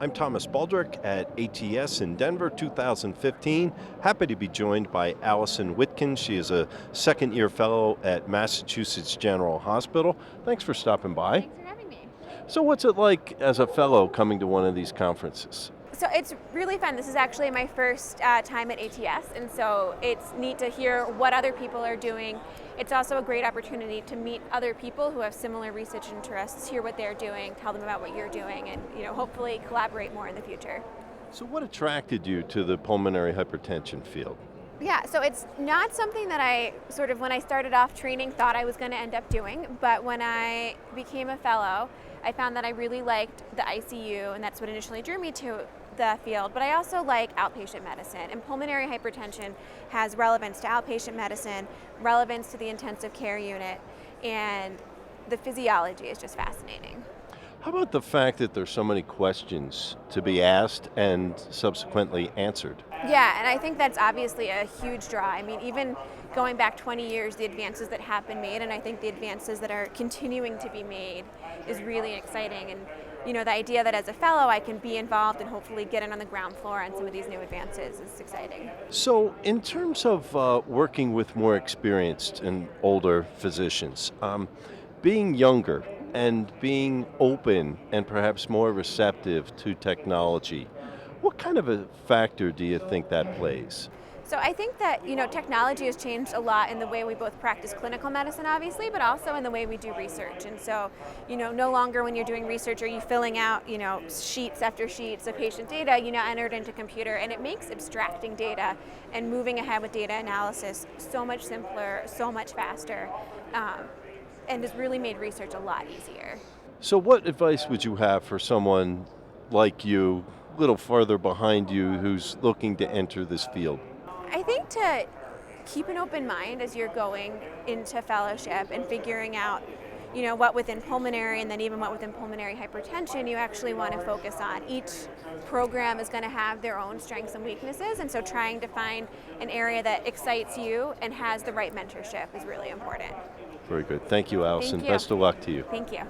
I'm Thomas Baldrick at ATS in Denver 2015. Happy to be joined by Alison Witkin. She is a second year fellow at Massachusetts General Hospital. Thanks for stopping by. Thanks for having me. So, what's it like as a fellow coming to one of these conferences? So it's really fun. This is actually my first time at ATS, and so it's neat to hear what other people are doing. It's also a great opportunity to meet other people who have similar research interests, hear what they're doing, tell them about what you're doing, and hopefully collaborate more in the future. So, what attracted you to the pulmonary hypertension field? Yeah, so it's not something that I when I started off training, thought I was going to end up doing, but when I became a fellow, I found that I really liked the ICU, and that's what initially drew me to the field. But I also like outpatient medicine, and pulmonary hypertension has relevance to outpatient medicine, relevance to the intensive care unit, and the physiology is just fascinating. How about the fact that there's so many questions to be asked and subsequently answered? Yeah, and I think that's obviously a huge draw. I mean, even going back 20 years, the advances that have been made, and I think the advances that are continuing to be made is really exciting. And the idea that as a fellow I can be involved and hopefully get in on the ground floor on some of these new advances is exciting. So, in terms of working with more experienced and older physicians, being younger and being open and perhaps more receptive to technology, what kind of a factor do you think that plays? So I think that technology has changed a lot in the way we both practice clinical medicine, obviously, but also in the way we do research. And so no longer when you're doing research are you filling out sheets after sheets of patient data. Enter it into computer, and it makes abstracting data and moving ahead with data analysis so much simpler, so much faster, and has really made research a lot easier. So, what advice would you have for someone like you, a little farther behind you, who's looking to enter this field? I think to keep an open mind as you're going into fellowship and figuring out, what within pulmonary and then even what within pulmonary hypertension you actually want to focus on. Each program is going to have their own strengths and weaknesses, and so trying to find an area that excites you and has the right mentorship is really important. Very good. Thank you, Allison. Thank you. Best of luck to you. Thank you.